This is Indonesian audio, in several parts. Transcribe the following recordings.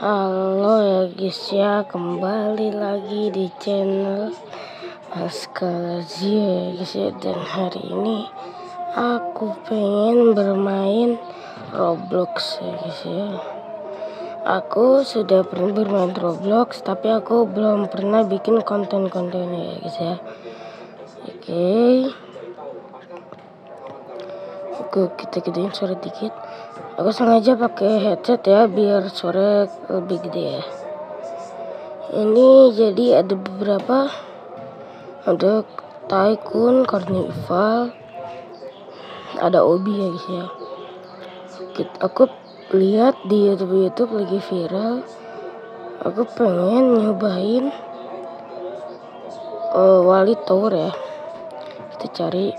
Halo ya guys ya, kembali lagi di channel Askalazia ya guys ya. Dan hari ini aku pengen bermain Roblox ya guys ya. Aku sudah pernah bermain Roblox, tapi aku belum pernah bikin konten-kontennya ya guys ya. Oke, kita gedein suara dikit. Aku sengaja pakai headset ya biar suara lebih gede ya. Ini jadi ada beberapa, ada Tycoon, Carnival, ada Obi ya guys ya. Aku lihat di YouTube lagi viral. Aku pengen nyobain Wali Tower ya. Kita cari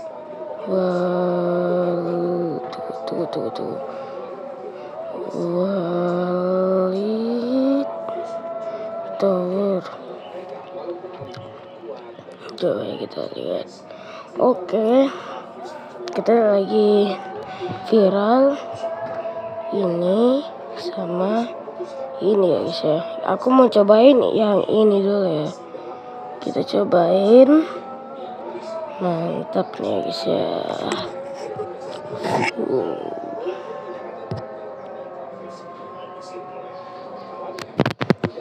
tunggu. Wali Tower. Coba kita lihat. Oke, kita lagi viral ini sama ini ya guys ya. Aku mau cobain yang ini dulu ya. Kita cobain. Mantap nih guys ya.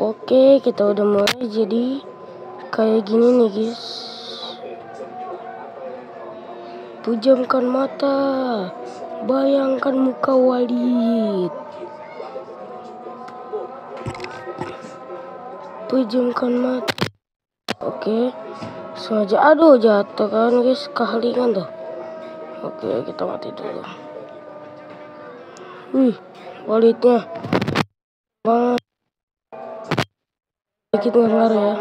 Oke, kita udah mulai jadi kayak gini nih guys. Pejamkan mata, bayangkan muka Walid. Pejamkan mata. Oke, sengaja jatuh kan guys, kehalingan tuh. Oke, kita mati dulu. Wih, Walidnya banget. Dikit ngelar ya.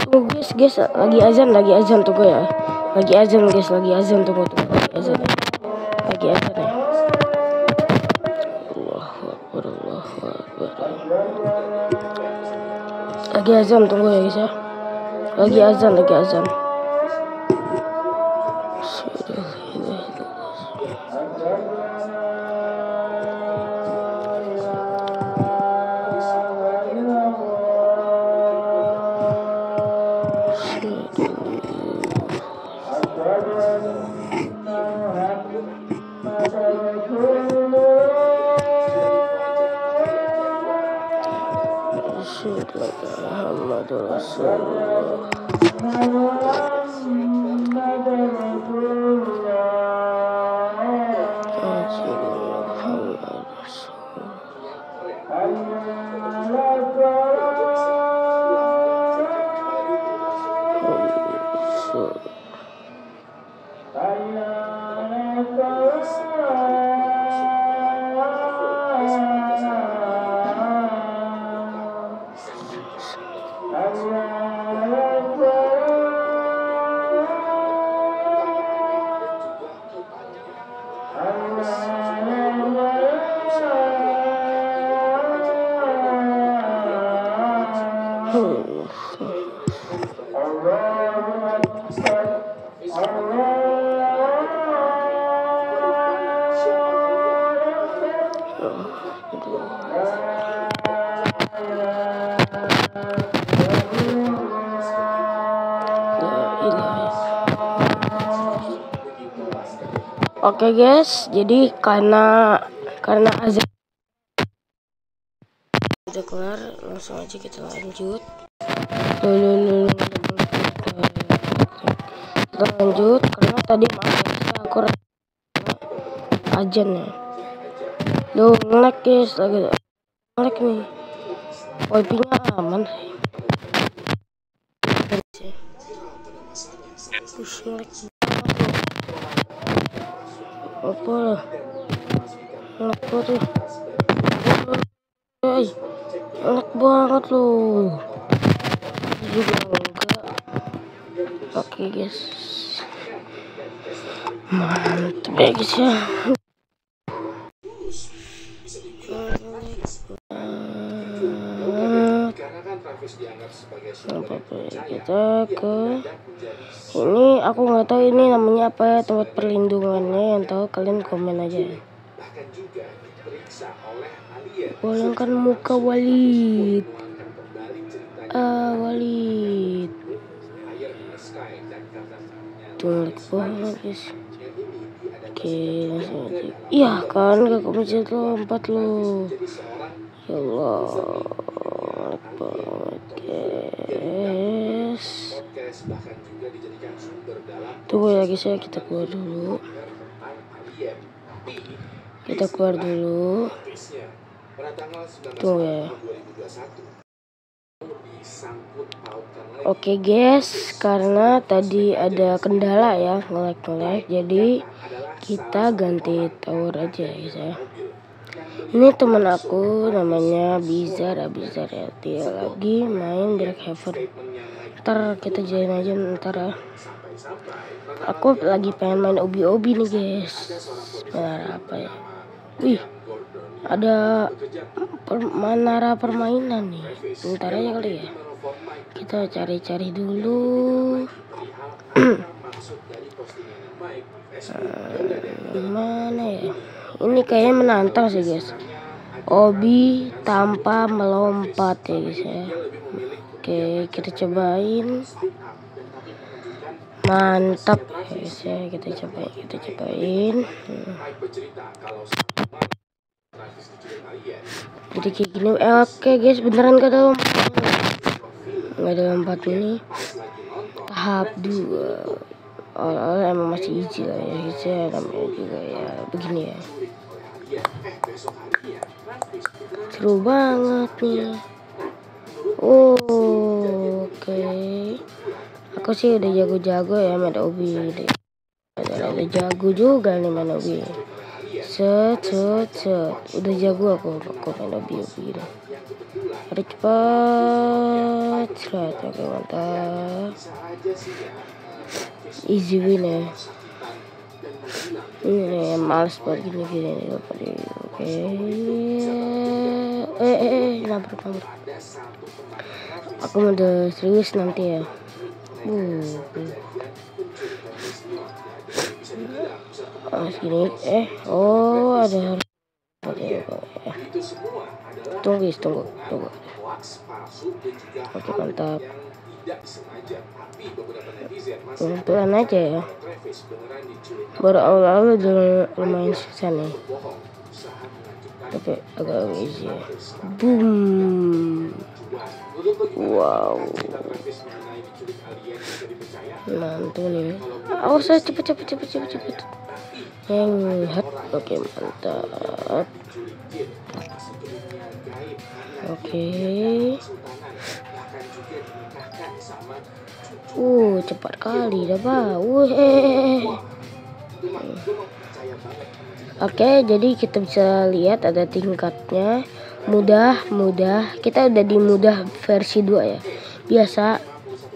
Tunggu guys, lagi azan tunggu ya. Lagi azan guys, tunggu lagi azan ya. Lagi azan ya. Allahu Akbar. Lagi azan tunggu ya guys ya. Lagi azan. Muhammadur Rasulullah. Oke guys, jadi karena azan udah kelar, langsung aja kita lanjut. Kita lanjut karena tadi aku azan ya. Nge-lag guys, lagi nge-lag nih. Wifi-nya aman sih. Apa tuh? Enak banget loh. Juga enggak. Oke guys, mantap ya guys ya. Kita ke Ini aku nggak tahu ini namanya apa ya, tempat perlindungannya. Yang tahu kalian komen aja. Golongkan muka Walid. Walid. Tunggu banget guys. Oke, langsung aja. Iya kan, gak kemencet lompat lo. Ya Allah, banget guys. Tunggu ya guys ya, kita keluar dulu. Tunggu ya. Oke guys, karena tadi ada kendala ya, nge-lag, jadi kita ganti tower aja guys ya. Ini teman aku namanya Bizar ya, dia lagi main Brookhaven. Ntar kita join aja ntar ya. Aku lagi pengen main obi nih guys. Menara apa ya? Wih, ada menara permainan nih. Bentar aja kali ya. Kita cari-cari dulu. Mana ya? Ini kayaknya menantang sih guys. Obi tanpa melompat ya guys ya. Oke, kita cobain. Mantap guys ya, kita cobain. Jadi kayak gini. Oke guys, beneran gak ada lompat ini. Tahap 2. Awal-awal emang masih easy lah ya guys ya, namanya juga ya begini ya. Seru banget nih. Oke. Aku sih udah jago-jago ya main obi. Ada jago juga nih main obi. Set. Udah jago aku main obi deh. Harus cepat. Oke, mantap. Easy win ya. Ini males buat gini nih. Oke. Nabrak. Aku udah serius nanti ya. Segini. Ada harus. Tunggu. Oke, mantap. Pelan aja ya. Baru awal-awal udah lumayan susah nih. Tapi agak easy ya. Boom. Wow. Mantul nih. Awas saya cepet. Lihat. Oke, mantap. Oke. Cepat kali dah bah. Oke, jadi kita bisa lihat ada tingkatnya. Mudah. Kita udah di mudah versi 2 ya. Biasa,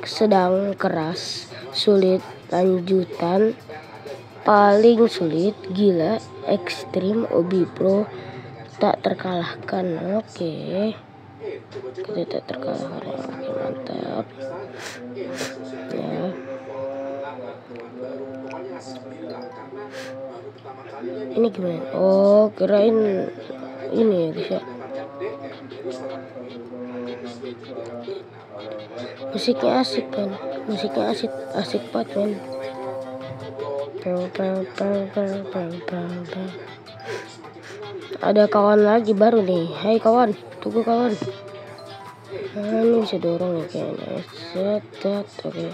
sedang, keras, sulit, lanjutan, paling sulit, gila, ekstrim, obi pro, tak terkalahkan. Oke. Kita tak terkalahkan. Oke, mantap. Ya. Ini gimana? Kirain ini ya guys ya. Musiknya asik kan? Asik banget men. Ada kawan lagi baru nih. Hai kawan, tunggu kawan. Ini bisa dorong nih kayaknya. Set. Oke.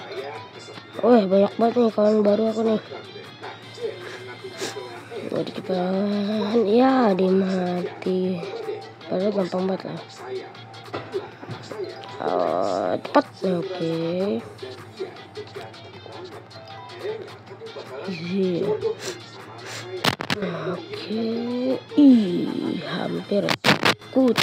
Banyak banget nih kawan baru aku nih. Di depan. Ya, dimati. Padahal gampang banget lah. Cepat. Oke. Oke. Hampir ikut.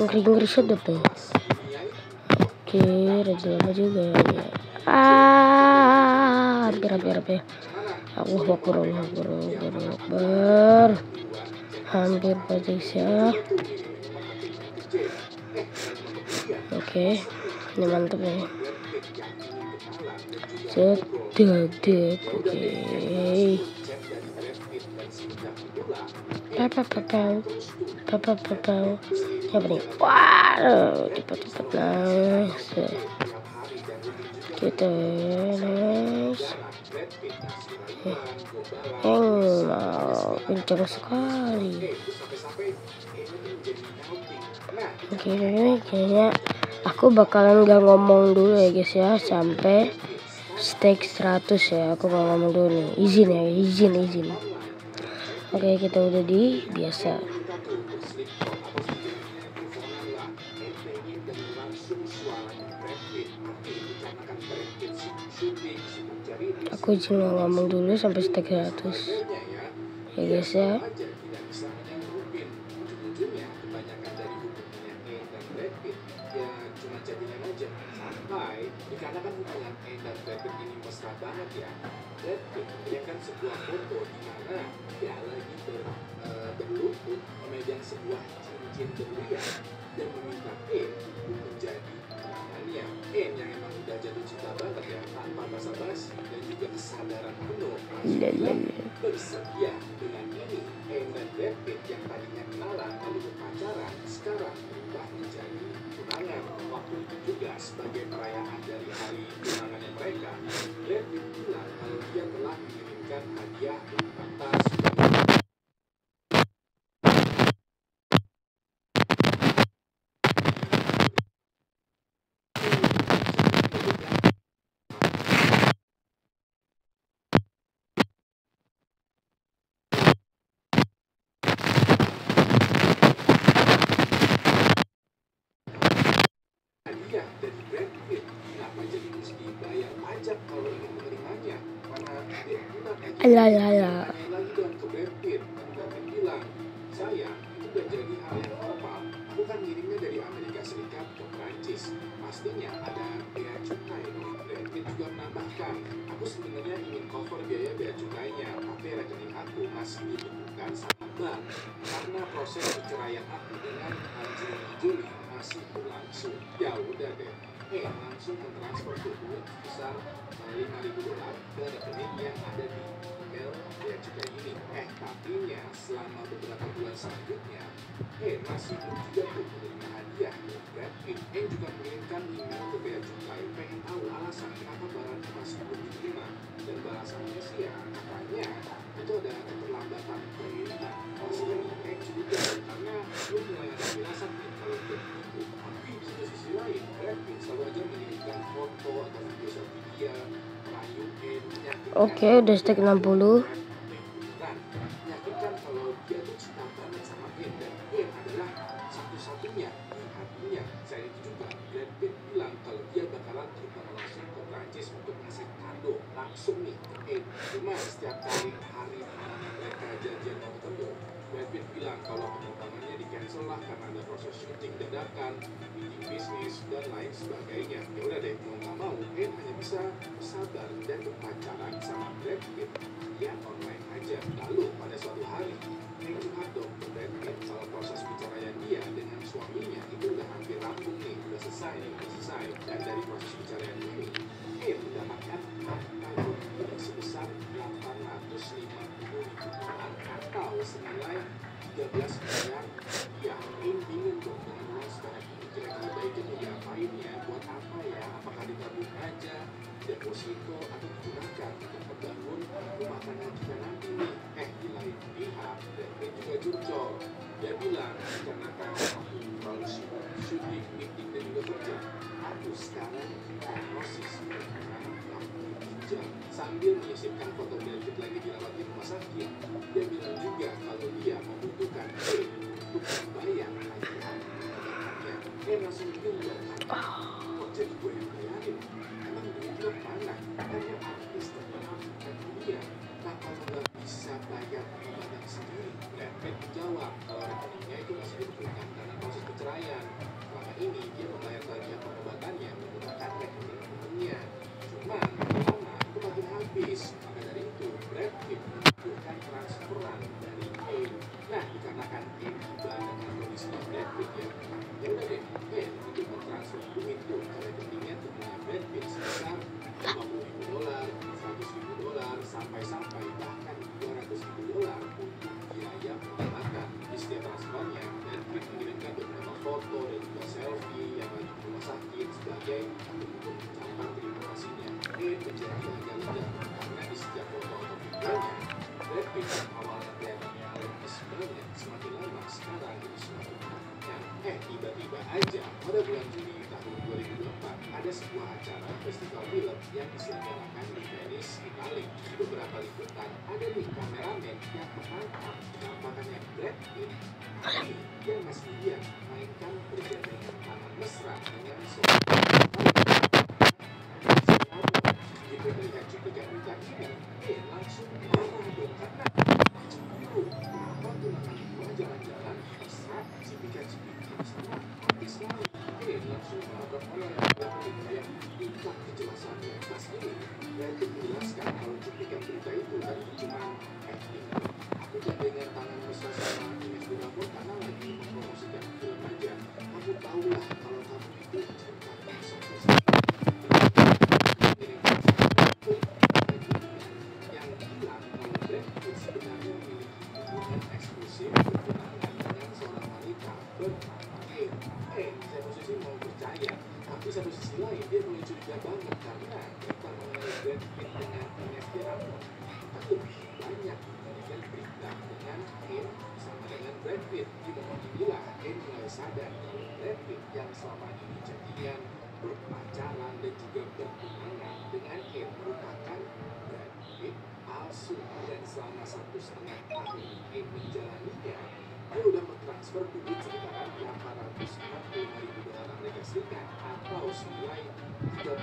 Ngeri sedap ya. Oke, raja lama juga ya. Hampir. Allah Akbar. Hampir guys ya. Oke, ini mantep ya. Sedek, oke. Papapapau. Apa nih? Wow, cepat-cepat nice. Kita nice. Wow, pintar sekali. Oke, kayaknya aku bakalan gak ngomong dulu ya guys ya sampai stake 100 ya. Aku gak ngomong dulu nih. Izin ya, izin. Oke, kita udah di biasa. Aku izin ngomong dulu sampai stake 100 ya guys ya. Dikarenakan hubungan E dan Brad Pitt ini mesra banget ya. Brad Pitt menayangkan sebuah foto di mana dia lagi berlutut memegang sebuah cincin berlian dan meminta E untuk menjadi tunangannya. E yang emang udah jatuh cinta banget ya, tanpa basa-basi dan juga kesadaran penuh bersedia. Dengan ini E dan Brad Pitt yang tadinya kenalan lalu berpacaran sekarang berubah menjadi tunangan. Waktu itu juga sebagai perayaan dari hari tunangannya mereka, Brad Pitt bilang kalau dia telah mengirimkan hadiah berupa tas dari Brad Pitt. Kenapa jadi mesti bayar pajak kalau ingin menerimanya? Karena dia bilang lagi dong ke Brad Pitt. Dan Brad Pitt bilang, saya itu udah jadi hal yang normal. Aku kan ngirimnya dari Amerika Serikat ke Prancis. Pastinya ada bea cukai. Brad Pitt juga menambahkan, aku sebenarnya ingin cover biaya bea cukainya, tapi rekening aku masih dibekukan sama bank karena proses perceraian aku dengan Angelina Jolie masih berlangsung. Ya udah deh, langsung mentransfer duit sebesar $5.000 ke rekening yang ada di email bea cukai ini. Tapinya selama beberapa bulan selanjutnya, masih belum juga tuh menerima hadiah dari Brad Pitt. Juga mengirimkan email ke bea cukai pengen tahu alasan kenapa barangnya masih belum diterima, dan balasannya sih ya katanya itu ada keterlambatan pengiriman. Pastinya juga karena belum mulai ada penjelasan nih kalau begitu. Tapi di sisi lain, Brad Pitt selalu aja mengirimkan foto atau video selfie dia merayu Oke, udah stake 60. meyakinkan kalau dia tuh cinta banget sama E dan E adalah satu-satunya di hatinya. Selain itu juga Brad Pitt bilang kalau dia bakalan terbang langsung ke Prancis untuk ngasih kado langsung nih ke E. Cuma setiap kali hari mereka janjian mau ketemu, Brad Pitt bilang kalau penerbangannya di cancel lah karena ada proses syuting dadakan, meeting bisnis dan lain sebagainya. Ya udah deh, mau nggak mau E hanya bisa sabar dan berpacaran sama Brad Pitt via online aja. Lalu pada suatu hari curhat dong ke Brad Pitt kalau proses perceraian dia dengan suaminya itu udah hampir rampung nih, udah selesai. Dan dari proses perceraian ini mendapatkan harta rupiah sebesar $850.000 atau senilai 13 miliar rupiah. Bingung dong dengan uang sekarang ini, kira-kira baiknya mau diapain ya, buat apa ya, apakah ditabung aja, deposito, atau digunakan untuk membangun rumah tangga kita nanti nih. Di lain pihak, Brad Pitt juga curcol. Dia bilang, karena aku terlalu sibuk syuting, meeting, dan juga kerja, aku sekarang proses penanganan ginjal. Sambil menyisipkan foto Brad Pitt lagi dirawat di rumah sakit, dia bilang juga kalau dia membutuhkan untuk membayar tagihan pendidikannya. Langsung bingung dong, kok jadi gue yang bayarin? Emang duitnya mana? Hanya artis terkenal di dunia. Nah, kalau nggak bisa bayar pengobatan sendiri, Brad Pitt menjawab kalau rekeningnya itu masih dibekukan karena proses perceraian. Selama ini dia membayar tagihan pengobatannya menggunakan rekening temennya. Cuman lama itu makin habis. Maka dari itu, Brad Pitt melakukan transferan dari E. Nah, dikarenakan E tiba dengan kondisi Brad Pitt ya foto dan juga selfie yang lagi di rumah sakit sebagai bentuk ucapan terima kasihnya. Menjadi agak liar karena di setiap foto atau videonya, Brad Pitt yang awalnya kelihatannya lebih banget semakin lama sekarang itu semakin perhatian. Tiba-tiba aja pada bulan Juni tahun 2024 ada sebuah acara festival film yang diselenggarakan di Venice, Italia. Di beberapa liputan ada nih kameramen yang menangkap penampakannya Brad Pitt yang masih dia mainkan perjanjian tangan mesra dengan seorang begitu melihat cuplikan ini, langsung marah dong karena cemburu. Kenapa tunangan gua jalan-jalan mesra cipika-cipiki sama artis lain? Langsung menabrak orang yang tingkat kejelasannya. Pas ini, Brandon menjelaskan kalau cuplikan berita itu kan cuma acting. Aku gandengan tangan mesra sama Ines Dinamo karena lagi mempromosikan film aja. Kamu tahulah kalau kamu itu cinta sampai yang bilang kalau Brad Pitt sebenarnya memiliki hubungan eksklusif bertunangan dengan seorang wanita bernama satu sisi mau percaya, tapi satu sisi lain dia mulai curiga banget karena berita mengenai Brad Pitt dengan Ines Dinamo lebih banyak dibandingkan berita dengan sama dengan Brad Pitt. Di momen inilah mulai sadar kalau Brad Pitt yang selama ini jadian, berpacaran dan juga bertunangan dengan merupakan Brad Pitt palsu. Dan selama 1,5 tahun menjalaninya, dia udah mentransfer duit sekitaran $845.000 Amerika Serikat atau senilai 13,8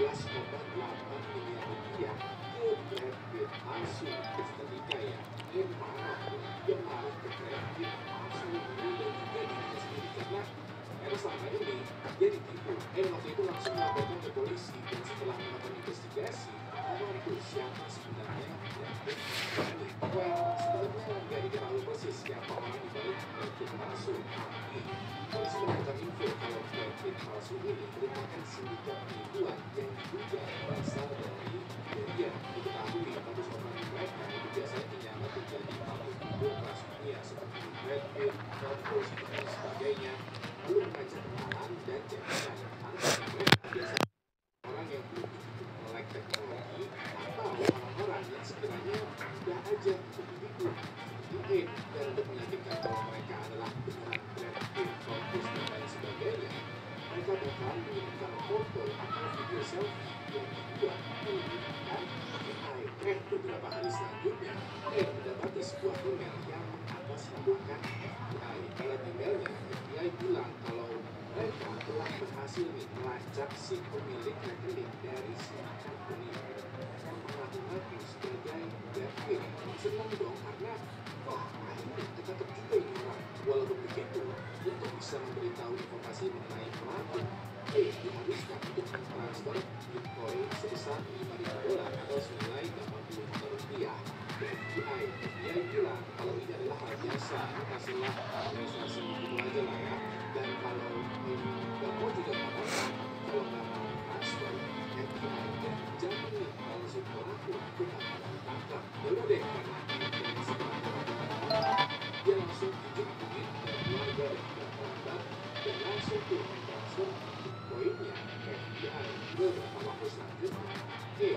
miliar rupiah ke Brad Pitt palsu. Ketika ya, dia marah ke Brad Pitt palsu dan juga dirinya sendiri karena selama ini dia ditipu. Waktu itu langsung melaporkan ke polisi dan setelah melakukan investigasi, itu siapa sebenarnya Brad Pitt ini? Sebenarnya nggak diketahui persis siapa orang di balik Brad Pitt palsu. Tapi polisi mendapatkan info kalau Brad Pitt palsu ini merupakan sindikat penipuan yang diduga berasal dari Belgia. Diketahui modus operandi mereka itu biasanya menyamar terjadi pabrik hidup kelas dunia seperti Brad Pitt, Narcos, dan sebagainya. Lalu mengajak kenalan dan jadian antara mereka biasanya orang yang belum begitu melek teknologi atau orang-orang yang sekiranya mudah aja begitu seperti dan untuk meyakinkan bahwa mereka adalah beneran Brad Pitt, fokus dan lain sebagainya, mereka bakal mengirimkan foto atau video selfie yang dibuat menggunakan AI. Beberapa hari selanjutnya, mendapati sebuah email yang mengatasnamakan FBI. Dalam emailnya, FBI bilang kalau mereka telah berhasil melacak si pemilik rekening dari sindikat penipu yang mengaku-ngaku sebagai Brad Pitt. Senang dong karena akhirnya ketangkep juga ini orang. Walaupun begitu, untuk bisa memberitahu informasi mengenai pelaku, diharuskan untuk mentransfer Bitcoin sebesar $5.000 atau senilai $80 juta. FBI bilang kalau ini adalah hal biasa, ini masalah administrasi gitu aja lah ya. Dan kalau nggak mau juga nggak apa-apa, kalau nggak mau transfer, FBI dan jamin nih kalau si pelaku itu nggak akan ditangkap. Yaudah deh, karena dari setelah dia langsung dijemput dari keluarga dan juga kerabat dan langsung tuh transfer Bitcoinnya ke FBI. Beberapa waktu selanjutnya,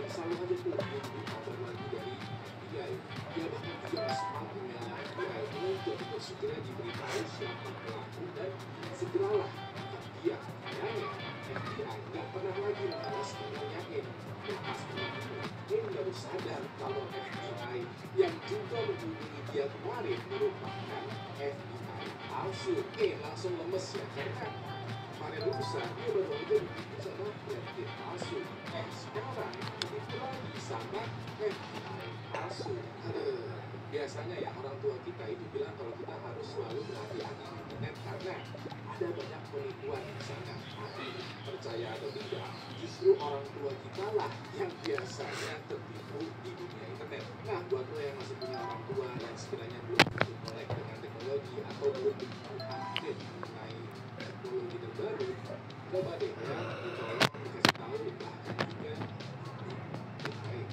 selalu aja tuh nunggu kabar lagi dari FBI. Dia bahkan juga respon emailnya FBI untuk segera diberitahu siapa pelaku dan segeralah tangkap dia. Kayaknya FBI nggak pernah lagi membalas emailnya dan pas pelaku baru sadar kalau FBI yang juga menghubungi dia kemarin merupakan FBI palsu. Langsung lemes ya karena kemarin lusa dia baru aja ditipu sama Brad Pitt palsu. Sekarang ditipu lagi sama FBI palsu. Biasanya ya orang tua kita itu bilang kalau kita harus selalu berhati-hati di internet karena ada banyak penipuan di sana. Tapi percaya atau tidak, justru orang tua kita lah yang biasanya tertipu di dunia internet. Nah, buat lo yang masih punya orang tua yang sekiranya belum begitu melek dengan teknologi atau belum begitu update mengenai teknologi terbaru, coba deh ya ditolong dikasih tahu bahkan juga baik.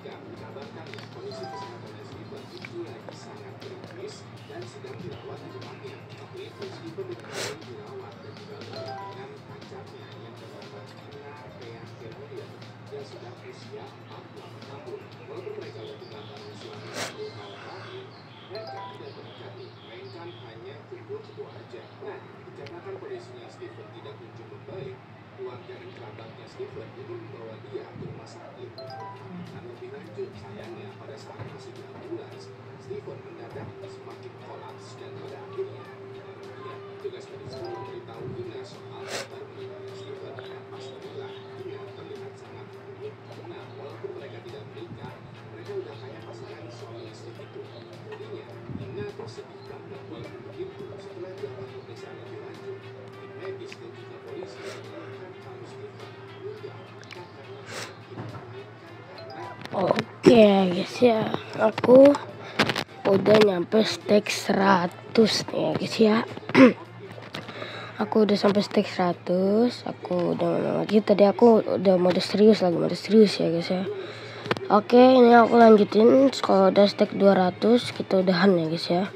Dikabarkan ya, kondisi kesehatannya Steven itu lagi sangat kritis dan sedang dirawat di rumahnya. Waktu itu Steven diketahui dirawat dan dibawa dengan pacarnya yang bernama Tina Peakerolia yang sudah usia 48 tahun. Walaupun mereka sudah tinggal bareng selama 10 tahun terakhir, mereka tidak berikat nih, melainkan hanya kumpul-kumpul aja. Nah, dikarenakan kondisinya Steven tidak kunjung membaik, keluarga dan kerabatnya Steven itu membawa dia ke rumah sakit. Dan lebih lanjut, sayangnya pada saat masih di ambulans, Steven mendadak semakin kolaps dan pada akhirnya tugas medis pun memberitahu Ina soal kabar meninggalnya Steven. Dan pas itulah Ina terlihat sangat panik. Nah, walaupun mereka tidak menikah, mereka udah kayak pasangan suami istri itu. Jadinya Ina tuh sedih banget walaupun begitu. Setelah dilakukan pemeriksaan lebih lanjut, tim medis dan juga polisi menemukan kalau Steven meninggal bukan karena sakit, melainkan karena Oke guys ya, aku udah nyampe stake 100 nih ya guys ya. Aku udah sampai stake 100. Aku udah lagi, tadi aku udah mode serius ya guys ya. Oke, ini aku lanjutin. Kalau udah stake 200 kita udahan ya guys ya.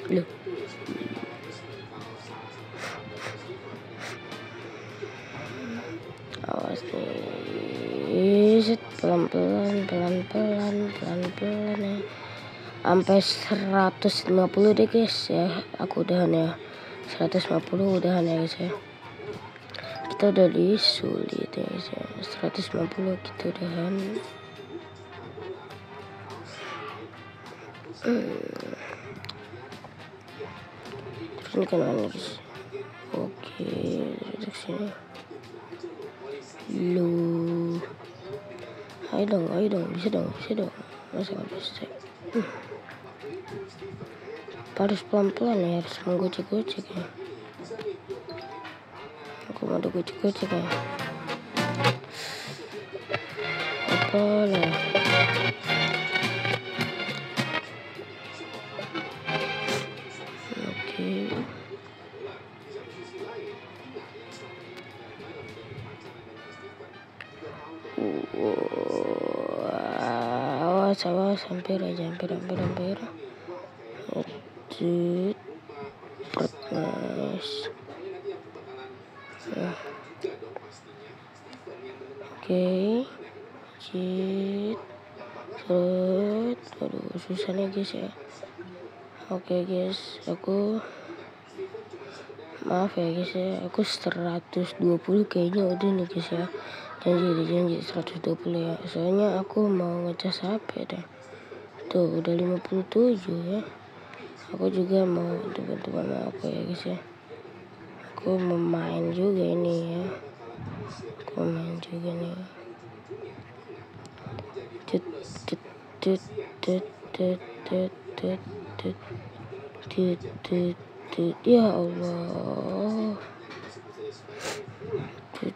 Loh. Awas nih, pelan-pelan ya. Sampai 150 deh guys ya. Aku udahan ya. 150 udahan ya guys ya. Kita udah disulit ya guys ya. 150 kita udahan. Ini kan guys. Oke, duduk sini. Lu. Ayo dong, bisa dong. Masa nggak bisa? Harus pelan-pelan ya, harus menggocek-gocek ya. Aku mau gocek-gocek ya. Apa lah? Oke. Awas, hampir. Oke, aduh susah nih guys ya. Oke guys, maaf ya guys ya, aku 120 kayaknya udah nih guys ya. Janji 120 ya, soalnya aku mau ngecas HP deh. Tuh udah 57 ya. Aku juga mau teman-teman aku ya guys ya. Aku mau main juga ini ya. Ya Allah. Oke.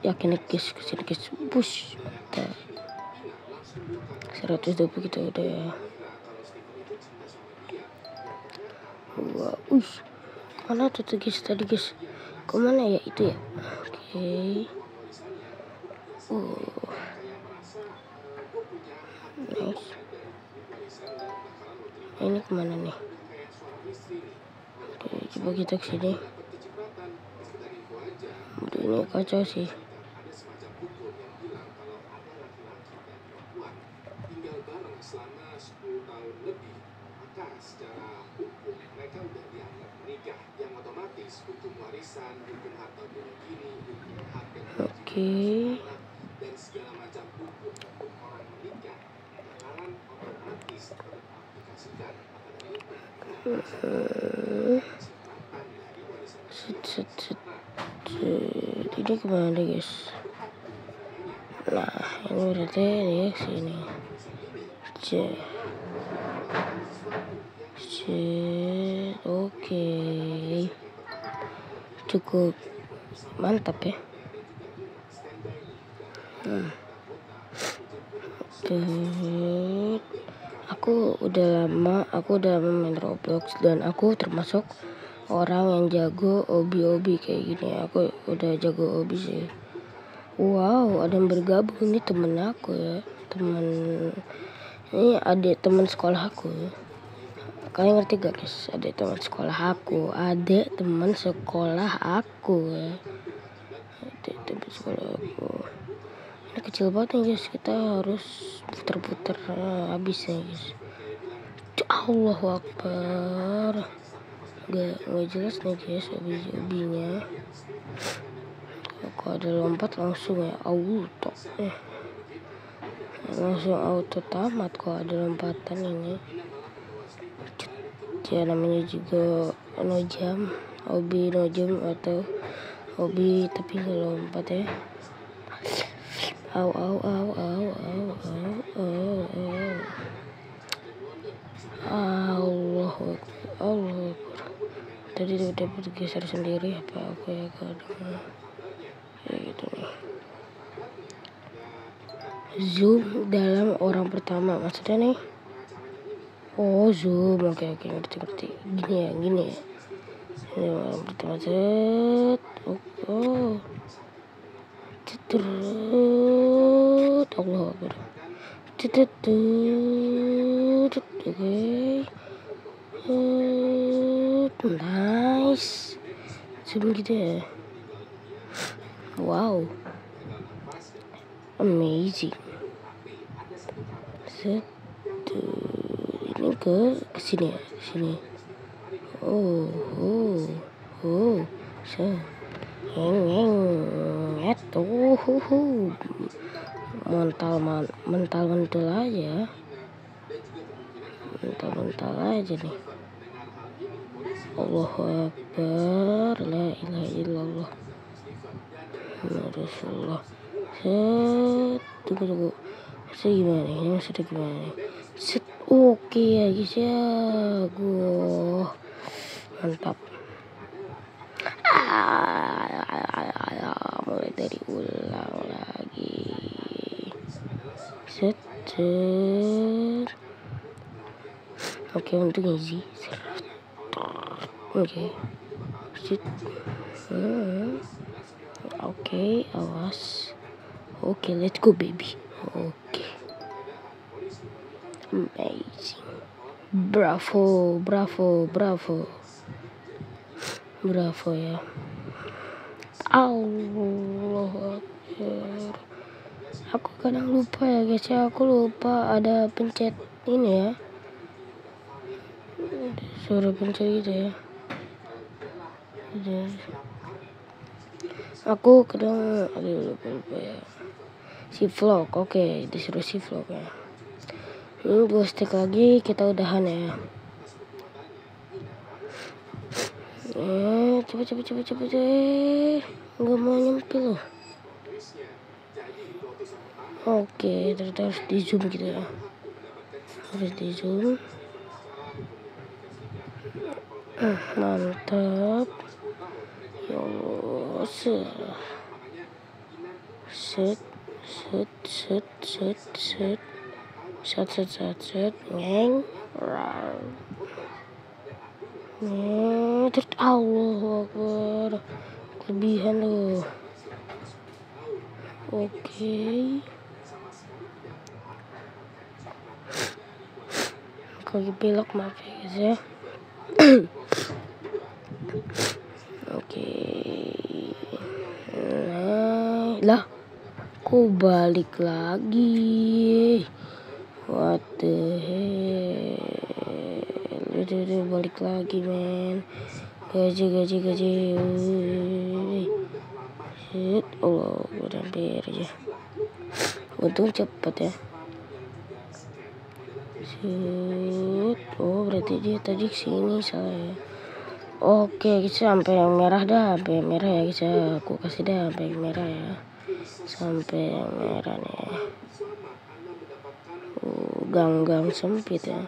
Yakin guys, kesini guys, push. 120 kita udah ya. Wah, mana tuh guys tadi guys? Kemana ya itu ya? Oke. Nice. Ini kemana nih? Oke, coba kita kesini. Udah, ini kacau sih. Tinggal bareng selama 10 tahun lebih, maka secara hukum mereka udah dianggap menikah, yang otomatis hukum warisan, hukum harta benda kini, hukum hak dan kewajiban dan segala macam hukum orang menikah bakalan otomatis teraplikasikan. Ini kemana deh guys? Nah, ini berarti dia sini. Oke. Cukup. mantap ya. Aku udah lama main Roblox dan aku termasuk orang yang jago obi kayak gini. Aku udah jago obi sih. Wow, ada yang bergabung, ini temen aku ya. Ini adik teman sekolah aku. Kalian ngerti gak guys? Adik teman sekolah aku ya. Adik teman sekolah aku. Ini kecil banget nih guys. Kita harus puter-puter habis ya guys. Allahu Akbar. Gak jelas nih guys obinya. Kalau ada lompat langsung ya auto. Langsung auto tamat kalau ada lompatan ini. Ya namanya juga obi no jam atau obi tapi nggak lompat ya. Allah. Tadi udah bergeser sendiri apa aku ya kadang ya gitu nih. Zoom dalam orang pertama maksudnya nih. Oh zoom, oke ngerti. Gini ya. Ini orang pertama Allah Akbar. Oke. Nice. Zoom gitu ya. Wow. Amazing. Ini ke sini ya, sini. Mental aja. Mental aja nih. Allahu Akbar, la ilaha illallah. Rasulullah. Tunggu. Gimana nih? Maksudnya gimana nih? Oke ya guys ya. Mantap. Mulai dari ulang lagi. Oke, untuk easy. Oke. Oke, awas. Oke, let's go baby. Oke. Amazing. Bravo ya. Allah Akbar. Aku kadang lupa ya guys ya. Aku lupa ada pencet ini ya. Suara pencet gitu ya. Aku kadang lupa ya. Si vlog, oke, disuruh si vlog ya. Ini 2 stick lagi kita udahan ya. Cepet. Nggak mau nyempil loh. Oke, terus harus di zoom gitu ya. Harus di zoom. Mantap. Ya Allah. Set. Ngeng. Terus Allahu Akbar. Kelebihan loh. Oke. Lagi belok maaf ya guys ya. Oke. Lah, kok balik lagi? What the hell? Udah balik lagi men. Gaji. Shit, Allah, udah hampir aja. Untung cepet ya. Shit, berarti dia tadi kesini salah ya. Oke, kita sampai yang merah ya guys ya. Aku kasih dah sampai yang merah ya. Sampai yang merah nih. Gang sempit ya.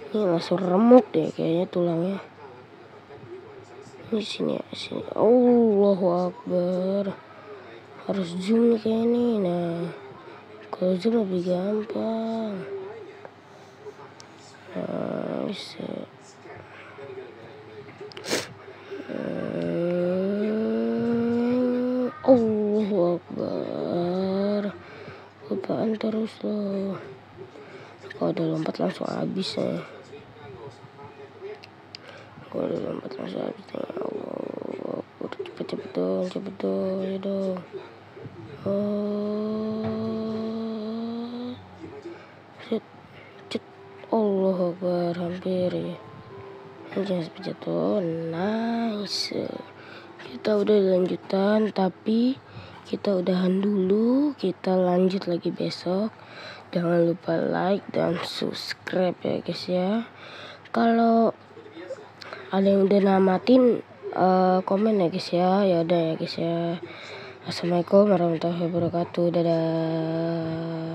Ini langsung remuk deh kayaknya tulangnya. Di sini ya, sini. Allahu Akbar. Harus zoom nih kayak ini. Nah, kalau zoom lebih gampang. Nah, bisa. Allahu Akbar. Lupaan terus loh. Kalau udah lompat langsung habis ya. Kalau udah lompat langsung habis ya. Allah, cepet dong, ya dong. Cet. Allah Akbar, hampir ya. Jangan sampai jatuh. Nice. Kita udah lanjutan, tapi kita udahan dulu. Kita lanjut lagi besok. Jangan lupa like dan subscribe ya guys ya. Kalau ada yang udah namatin, komen ya guys ya. Ya udah ya guys ya. Assalamualaikum warahmatullahi wabarakatuh. Dadah.